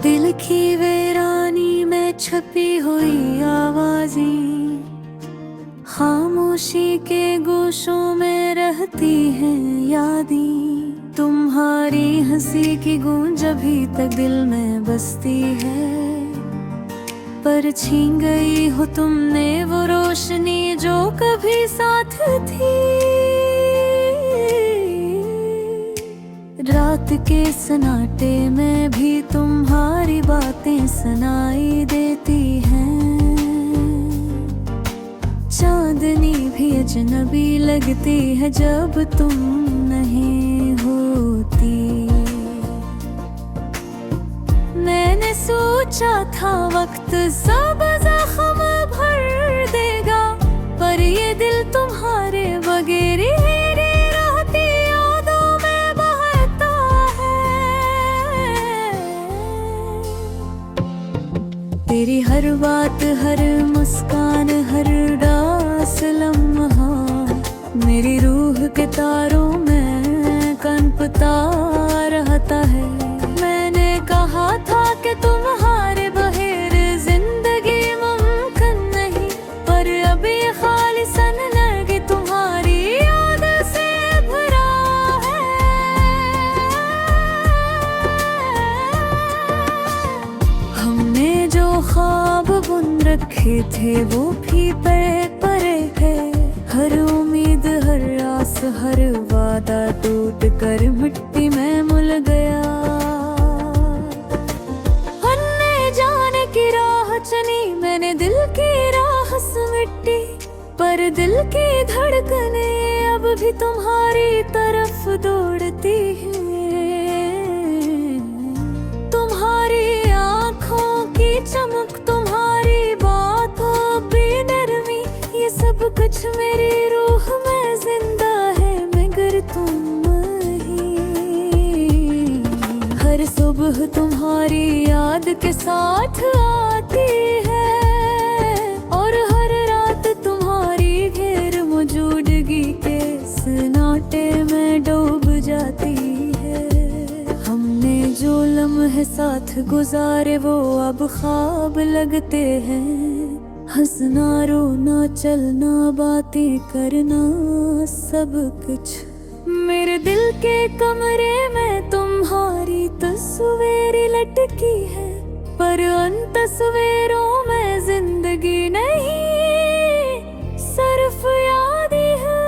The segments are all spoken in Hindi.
दिल की वीरानी में छपी हुई आवाजें, खामोशी के गोशों में रहती हैं यादें। तुम्हारी हंसी की गूंज अभी तक दिल में बसती है, पर छीन गई हो तुमने वो रोशनी जो कभी साथ थी। रात के सन्नाटे में भी तुम्हारी बातें सुनाई देती हैं। चांदनी भी अजनबी लगती है जब तुम नहीं होती। मैंने सोचा था वक्त सब जख्म भर देगा, पर ये दिल तुम्हारे बगैर तेरी हर बात, हर मुस्कान, हर उदास लम्हा मेरी रूह के तारों में कनपता रहता है। मैंने कहा था कि तुम्हारे बगैर जिंदगी मुमकिन नहीं, पर अभी खालिसन लगे तुम्हारी याद से भरा है। हमने जो ख्वाब बुन रखे थे वो भी परे है। हर उम्मीद, हर आस, हर वादा टूट कर मिट्टी में मिल गया। अन्ने जाने की राह चली मैंने, दिल की राह मिट्टी, पर दिल की धड़कने अब भी तुम्हारी तरफ दौड़ती है। तुम्हारी आँखों की चमक, तुम्हारी बातों भी नरमी, ये सब कुछ मेरी रूह में जिंदा है मगर तुम ही। हर सुबह तुम्हारी याद के साथ आती है, और हर रात तुम्हारी घेर मौजूदगी के सन्नाटे में डूब जाती है। हमने जो लम्हे साथ गुजारे वो अब ख्वाब लगते हैं। हंसना, रोना, चलना, बातें करना, सब कुछ मेरे दिल के कमरे में तुम्हारी तस्वीर लटकी है, पर उन तस्वीरों में जिंदगी नहीं, सिर्फ याद है।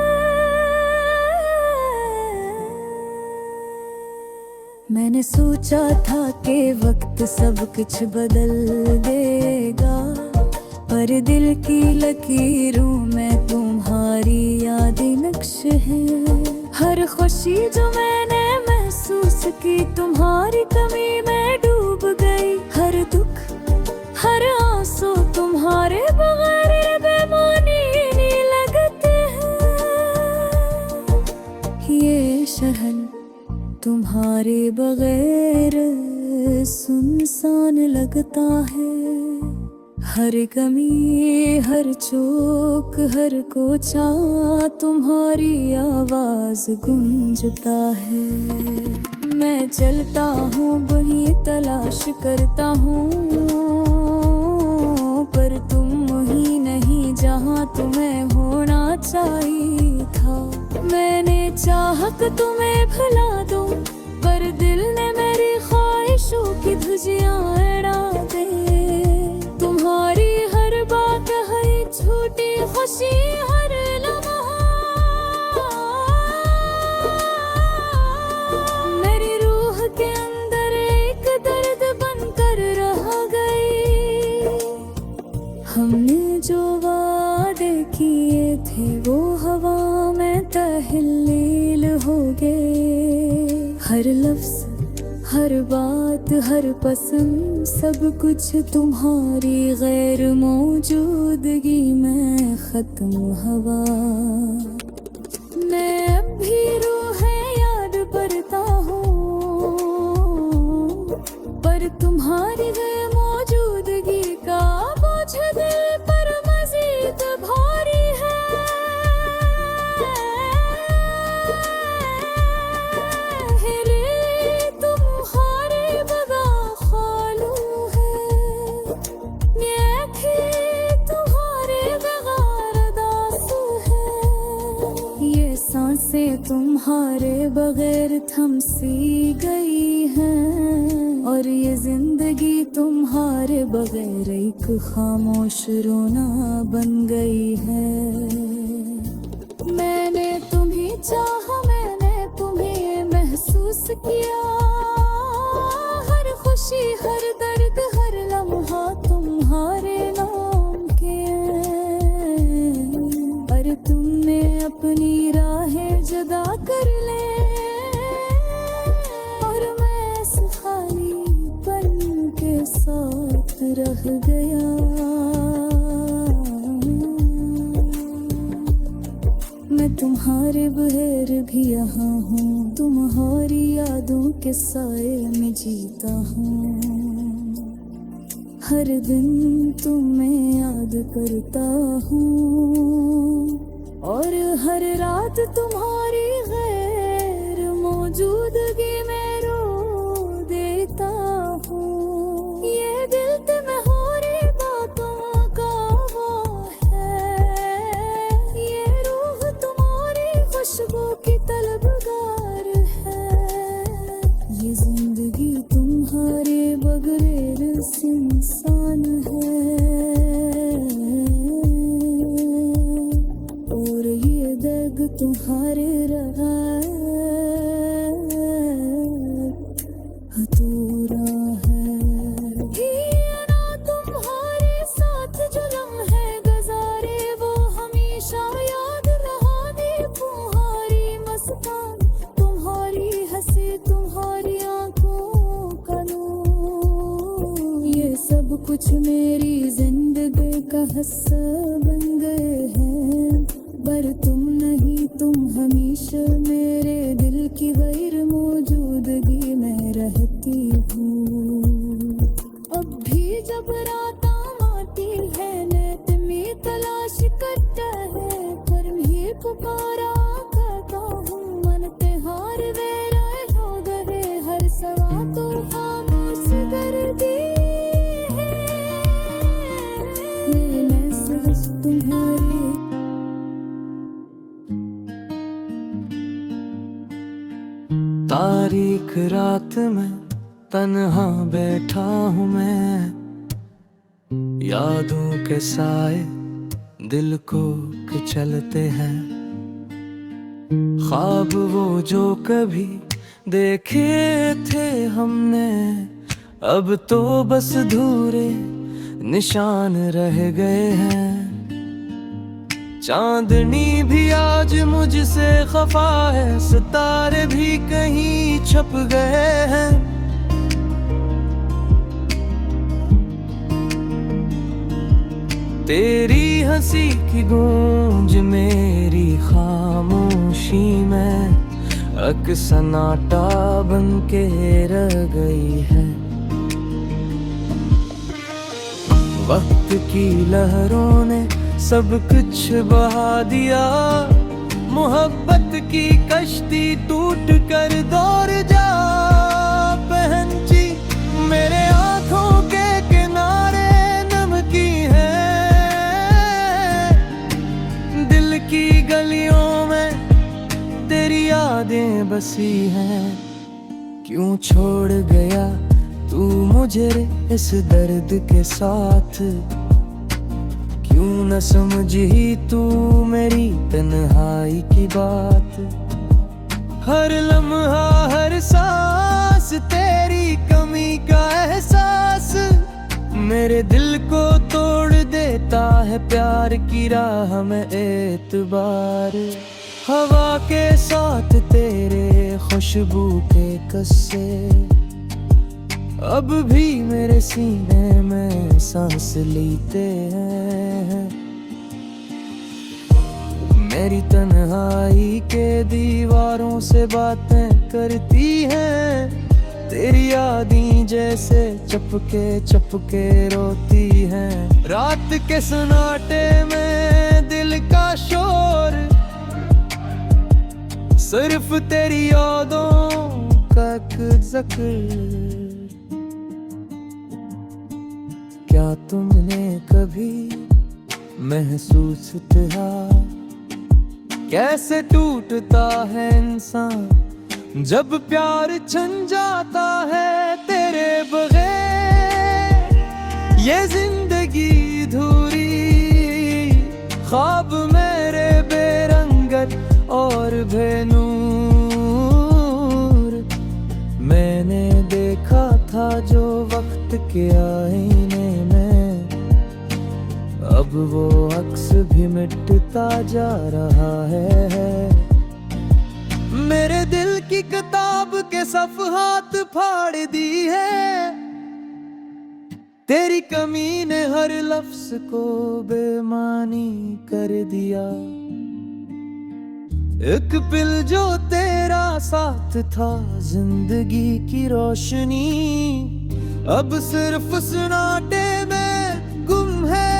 मैंने सोचा था कि वक्त सब कुछ बदल देगा, पर दिल की लकीरों में तुम्हारी यादें नक्श हैं। हर खुशी जो मैंने महसूस की तुम्हारी कमी में डूब गई। हर दुख, हर आंसू तुम्हारे बगैर बेमानी नहीं लगते हैं। ये शहर तुम्हारे बगैर सुनसान लगता है। हर कमी, हर चौक, हर कोचा तुम्हारी आवाज गूंजता है। मैं चलता हूँ वही तलाश करता हूँ, पर तुम ही नहीं जहाँ तुम्हें होना चाहिए था। मैंने चाहा कि तुम्हें भुला दूं, पर दिल ने मेरी ख्वाहिशों की धुजियां उड़ा दे। तुम्हारी हर बात, हर छोटी खुशी, हर लम्हा मेरी रूह के अंदर एक दर्द बनकर रह गई। हमने जो वादे किए थे वो हवा में तहलील हो गए। हर लफ्ज़, हर बात, हर पसंद, सब कुछ तुम्हारी गैर मौजूदगी में खत्म हवा। मैं अब भी रूह याद करता हूँ, पर तुम्हारी गैर मौजूदगी का बोझ दिल पर मजीद भारी है। तुम्हारे बगा ख्वालों सांसें तुम्हारे बगैर थम सी गई हैं, और ये जिंदगी तुम्हारे बगैर एक खामोश रोना बन गई है। मैंने तुम्हें चाहा, मैंने तुम्हें महसूस किया, हर खुशी हर दर्द हर लम्हा तुम्हारे नाम के। पर तुमने अपनी राहें जुदा कर ले, और मैं इस खालीपन के साथ रह गया। मैं तुम्हारे बगैर भी यहाँ हूँ, तुम्हारी यादों के साए में जीता हूँ। हर दिन तुम्हें याद करता हूँ, और हर रात तुम्हारी गैर मौजूदगी में रो देता हूँ। ये दिल तुम्हारी बातों का वो है, ये रूह तुम्हारी खुशबू की तलबगार है। ये जिंदगी तुम्हारे बगैर इंसान है, और ये दर्द तुम्हारे रहा अधूरा है। ये ना तुम्हारे साथ जो लम्हे गुजारे वो हमेशा याद रहा दे। तुम्हारी मुस्कान, तुम्हारी हंसी, तुम्हारी आंखों का नूर, ये सब कुछ मेरी जिंदगी का हिस्सा बन गए हैं। पर तुम नहीं, तुम हमेशा मेरे दिल की गैर मौजूदगी में रहती हूँ। अब भी जब रात आती है नेत में तलाश करता है, पर भी पुकारा करता हूँ मन त्योहार वेरा हो गए। हर सवा तो खामोश कर दी है, मैं सहज तुम्हारी। तारीख रात में तन्हा बैठा हूँ मैं, यादों के साए दिल को कुचलते हैं। ख्वाब वो जो कभी देखे थे हमने, अब तो बस धूरे निशान रह गए हैं। चांदनी भी आज मुझसे खफा है, सितारे भी कहीं छप गए हैं। तेरी हंसी की गूंज मेरी खामोशी में अकसनाटा बन के रह गई है। वक्त की लहरों ने सब कुछ बहा दिया, मोहब्बत की कश्ती टूट कर दौड़ जा पहुंची। मेरे आंखों के किनारे नमकी है, दिल की गलियों में तेरी यादें बसी हैं। क्यों छोड़ गया तू मुझे इस दर्द के साथ, क्यों न समझी तू मेरी तन्हाई की बात। हर लम्हा हर सांस तेरी कमी का एहसास, मेरे दिल को तोड़ देता है प्यार की राह में एतबार। हवा के साथ तेरे खुशबू के कस्से अब भी मेरे सीने में सांस लेते हैं। मेरी तन्हाई के दीवारों से बातें करती हैं, तेरी यादें जैसे चपके चपके रोती हैं। रात के सन्नाटे में दिल का शोर, सिर्फ तेरी यादों का जिक्र। क्या तुमने कभी महसूस किया कैसे टूटता है इंसान जब प्यार छन जाता है तेरे बगैर। ये जिंदगी धूरी ख्वाब मेरे बेरंगत और बेनूर। मैंने देखा था जो वक्त के आईने में, अब वो अक्स भी मिटता जा रहा है। मेरे दिल की किताब के सफ़हात फाड़ दी है, तेरी कमी ने हर लफ्ज को बेमानी कर दिया। एक पिल जो तेरा साथ था जिंदगी की रोशनी, अब सिर्फ सन्नाटे में गुम है।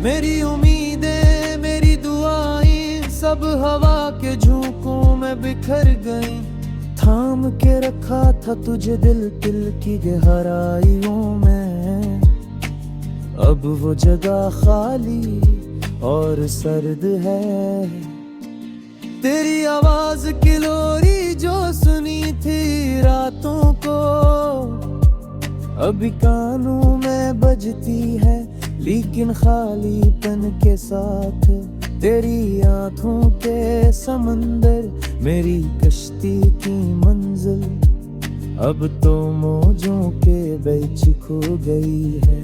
मेरी उम्मीदें मेरी दुआएं सब हवा के झोंकों में बिखर गईं। थाम के रखा था तुझे दिल दिल की गहराइयों में, अब वो जगह खाली और सर्द है। तेरी आवाज की लोरी जो सुनी थी रातों को, अभी कानों में बजती है लेकिन खालीपन के साथ। तेरी आंखों के समंदर मेरी कश्ती की मंजिल, अब तो मौजों के बीच खो गई है।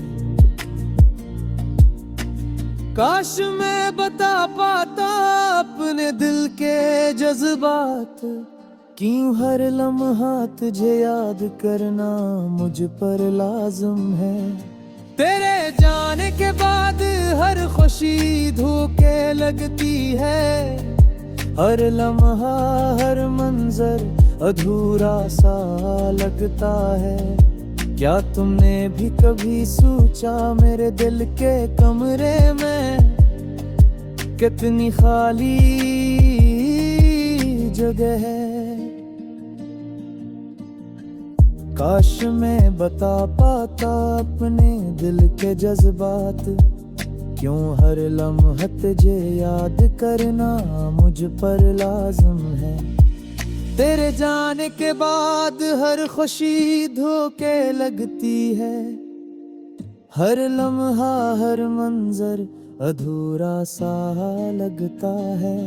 काश मैं बता पाता अपने दिल के जज्बात, क्यों हर लम्हा तुझे याद करना मुझ पर लाज़िम है। तेरे जाने के बाद हर खुशी धोखे लगती है, हर लम्हा हर मंजर अधूरा सा लगता है। क्या तुमने भी कभी सोचा मेरे दिल के कमरे में कितनी खाली जगह है। काश मैं बता पाता अपने दिल के जज्बात, क्यों हर लम्हा तुझे याद करना मुझ पर लाज़िम है। तेरे जाने के बाद हर खुशी धोखे लगती है, हर लम्हा हर मंजर अधूरा सा लगता है।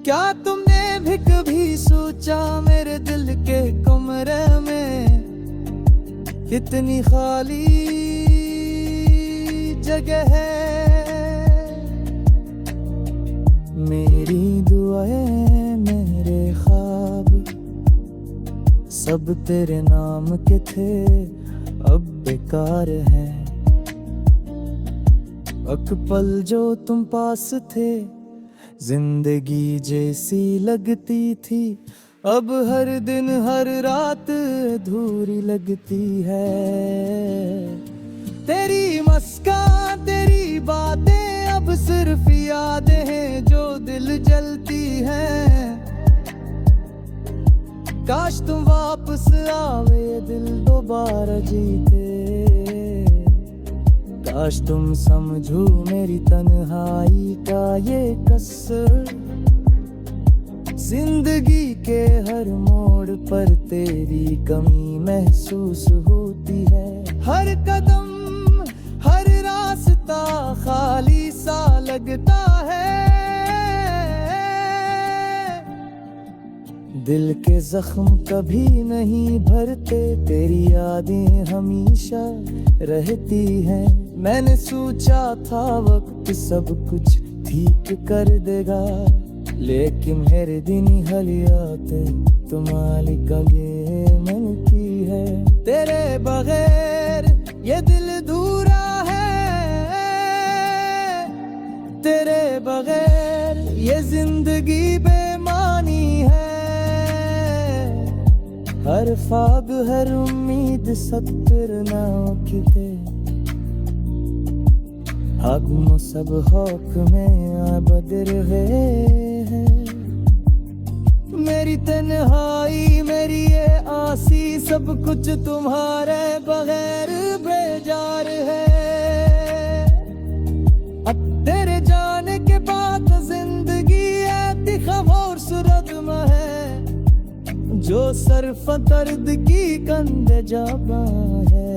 क्या तुमने भी कभी सोचा मेरे दिल के कमरे में कितनी खाली जगह है। मेरी दुआएं मेरे ख्वाब सब तेरे नाम के थे, अब बेकार है। एक पल जो तुम पास थे जिंदगी जैसी लगती थी, अब हर दिन हर रात अधूरी लगती है। तेरी मुस्कान तेरी बातें अब सिर्फ यादें हैं जो दिल जलती हैं। काश तुम वापस आवे दिल दोबारा जीते, काश तुम समझो मेरी तन्हाई का ये कसर। जिंदगी के हर मोड़ पर तेरी कमी महसूस होती है, हर कदम हर रास्ता खाली सा लगता है। दिल के जख्म कभी नहीं भरते, तेरी यादें हमेशा रहती हैं। मैंने सोचा था वक्त सब कुछ ठीक कर देगा, लेकिन मेरे दिन हलियाते तुम्हारी कगे मिलती है। तेरे बगैर ये दिल अधूरा है, तेरे बगैर ये जिंदगी बेमानी है। हर ख्वाब हर उम्मीद सत्तर ना किते, आगमो सब हौक में आबद रहे हैं। मेरी तन्हाई मेरी ये आसी सब कुछ तुम्हारे बगैर बेजार है। अब तेरे जाने के बाद जिंदगी सरफ दर्द की कंध जाबा है।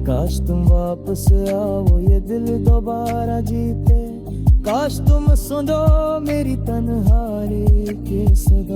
काश तुम वापस आओ ये दिल दोबारा जीते, काश तुम सुनो मेरी तन्हाई के सदा।